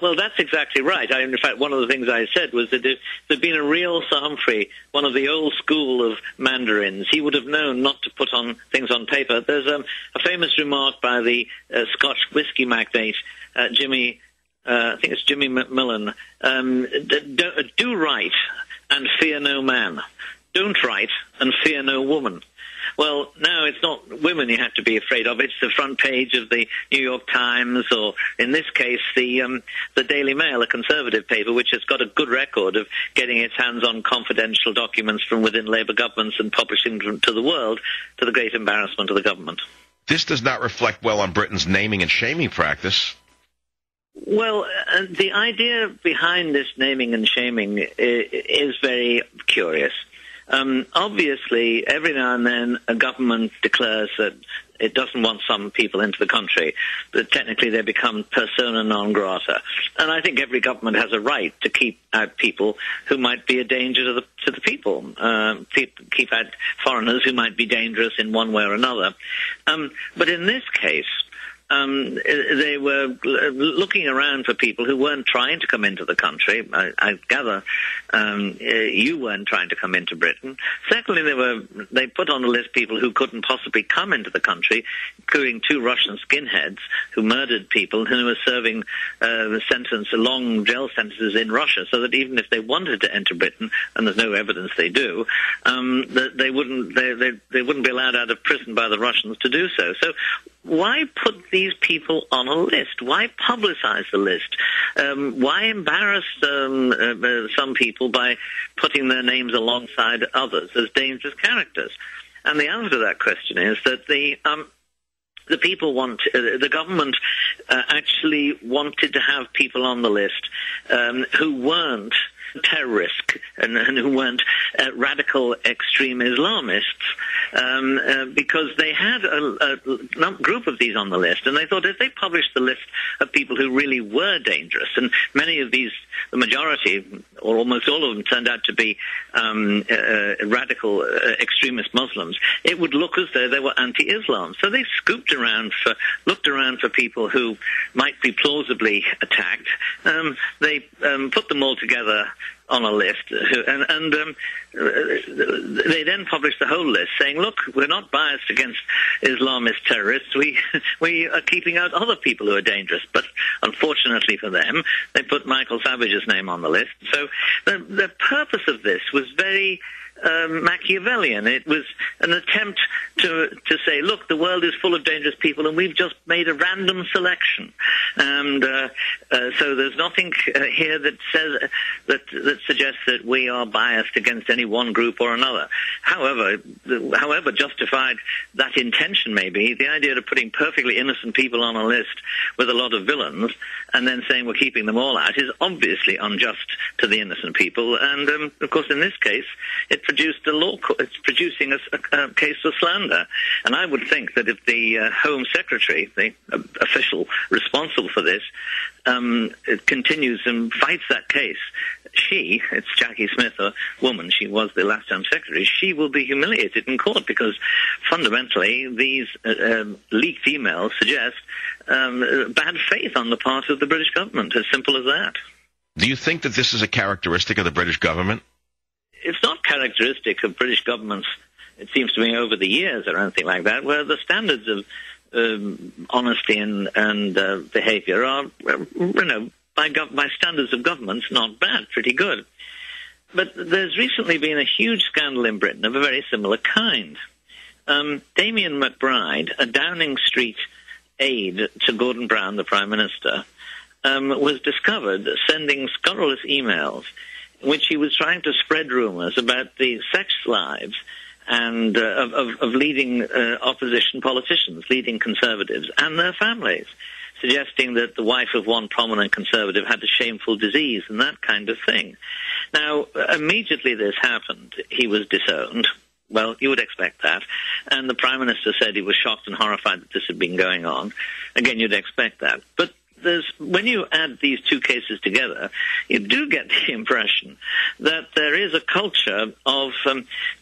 Well, that's exactly right. In fact, one of the things I said was that if there'd been a real Sir Humphrey, one of the old school of mandarins, he would have known not to put on things on paper. There's a famous remark by the Scotch whiskey magnate, Jimmy, I think it's Jimmy Macmillan, do right and fear no man. Don't write and fear no woman. Well, now it's not women you have to be afraid of. It's the front page of the New York Times, or in this case, the Daily Mail, a conservative paper, which has got a good record of getting its hands on confidential documents from within Labour governments and publishing them to the world, to the great embarrassment of the government. This does not reflect well on Britain's naming and shaming practice. Well, the idea behind this naming and shaming is very curious. Obviously, every now and then a government declares that it doesn't want some people into the country, but technically they become persona non grata. And I think every government has a right to keep out people who might be a danger to the people, keep out foreigners who might be dangerous in one way or another. But in this case, they were looking around for people who weren't trying to come into the country. I gather you weren't trying to come into Britain. Secondly, they put on the list people who couldn't possibly come into the country, including 2 Russian skinheads who murdered people and who were serving long jail sentences in Russia, so that even if they wanted to enter Britain, and there's no evidence they do, that they wouldn't be allowed out of prison by the Russians to do so. So why put these people on a list? Why publicize the list? Why embarrass some people by putting their names alongside others as dangerous characters? And the answer to that question is that the people the government actually wanted to have people on the list who weren't terrorists and who weren't radical extreme Islamists, because they had a group of these on the list, and they thought if they published the list of people who really were dangerous, and many of these, the majority, or almost all of them, turned out to be radical extremist Muslims, it would look as though they were anti-Islam. So they looked around for people who might be plausibly attacked. They put them all together on a list, and they then published the whole list, saying, "Look, we're not biased against Islamist terrorists. We are keeping out other people who are dangerous." But unfortunately for them, they put Michael Savage's name on the list. So the purpose of this was very Machiavellian. It was an attempt to say, look, the world is full of dangerous people, and we've just made a random selection, and so there's nothing here that says that suggests that we are biased against any one group or another. However justified that intention may be, the idea of putting perfectly innocent people on a list with a lot of villains and then saying we're keeping them all out is obviously unjust to the innocent people. And of course, in this case, it's producing a case for slander. And I would think that if the Home Secretary, the official responsible for this, continues and fights that case, it's Jackie Smith, a woman, she was the last Home Secretary, she will be humiliated in court, because fundamentally these leaked emails suggest bad faith on the part of the British government, as simple as that. Do you think that this is a characteristic of the British government? It's not characteristic of British governments, it seems to me, over the years or anything like that, where the standards of honesty and behavior are, by standards of governments, not bad, pretty good. But there's recently been a huge scandal in Britain of a very similar kind. Damien McBride, a Downing Street aide to Gordon Brown, the Prime Minister, was discovered sending scurrilous emails in which he was trying to spread rumors about the sex lives and of leading opposition politicians, leading conservatives, and their families, suggesting that the wife of one prominent conservative had a shameful disease and that kind of thing. Now, immediately this happened, he was disowned. Well, you would expect that. And the Prime Minister said he was shocked and horrified that this had been going on. Again, you'd expect that. But when you add these two cases together, you do get the impression that there is a culture of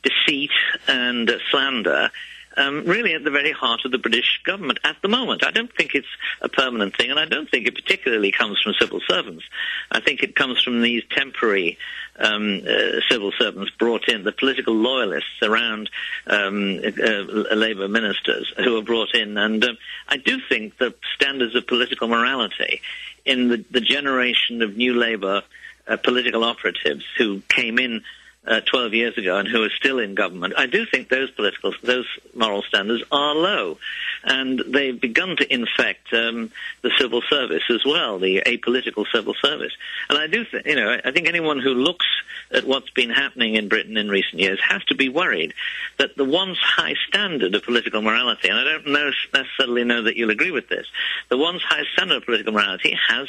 deceit and slander really at the very heart of the British government at the moment. I don't think it's a permanent thing, and I don't think it particularly comes from civil servants. I think it comes from these temporary civil servants brought in, the political loyalists around Labour ministers who are brought in. And I do think the standards of political morality in the generation of new Labour political operatives who came in 12 years ago and who are still in government, I do think those moral standards are low. And they've begun to infect the civil service as well, the apolitical civil service. And I do think, I think anyone who looks at what's been happening in Britain in recent years has to be worried that the once high standard of political morality, and I don't necessarily know that you'll agree with this, the once high standard of political morality has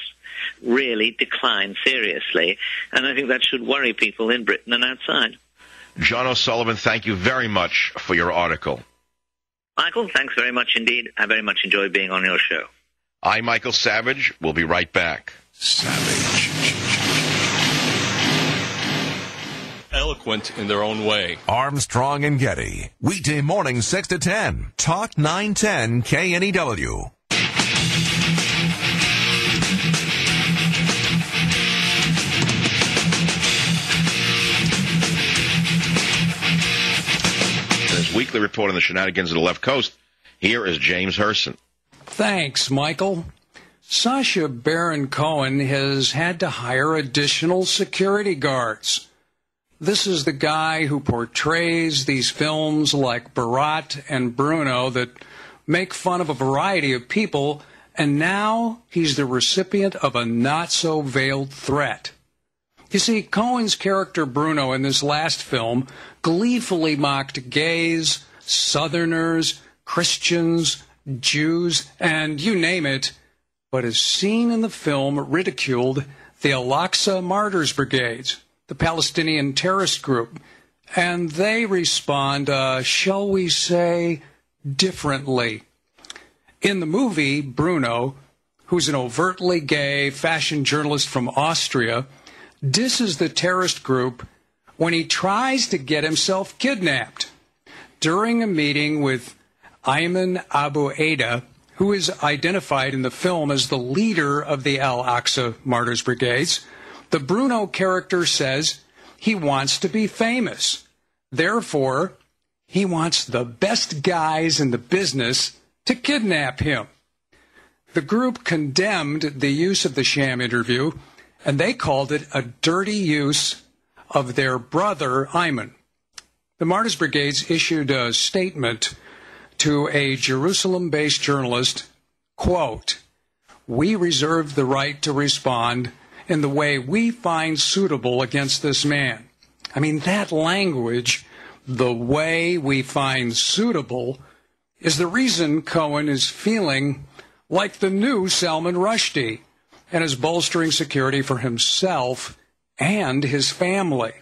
really declined seriously, and I think that should worry people in Britain and outside. John O'Sullivan, thank you very much for your article. Michael, thanks very much indeed. I very much enjoyed being on your show. I'm Michael Savage. We'll be right back. Savage. Eloquent in their own way. Armstrong and Getty. Weekday morning 6 to 10. Talk 910 KNEW. Weekly report on the shenanigans of the left coast. Here is James Herson. Thanks, Michael. Sacha Baron Cohen has had to hire additional security guards. This is the guy who portrays these films like Barat and Bruno that make fun of a variety of people, and now he's the recipient of a not-so-veiled threat. You see, Cohen's character Bruno in this last film gleefully mocked gays, Southerners, Christians, Jews, and you name it, but as seen in the film ridiculed the Al-Aqsa Martyrs Brigades, the Palestinian terrorist group, and they respond, shall we say, differently. In the movie, Bruno, who's an overtly gay fashion journalist from Austria, disses the terrorist group when he tries to get himself kidnapped. During a meeting with Ayman Abu-Ada, who is identified in the film as the leader of the Al-Aqsa Martyrs Brigades, the Bruno character says he wants to be famous. Therefore, he wants the best guys in the business to kidnap him. The group condemned the use of the sham interview, and they called it a dirty use of their brother, Ayman. The Martyrs Brigades issued a statement to a Jerusalem-based journalist, quote, "We reserve the right to respond in the way we find suitable against this man." I mean, that language, the way we find suitable, is the reason Cohen is feeling like the new Salman Rushdie and is bolstering security for himself and his family.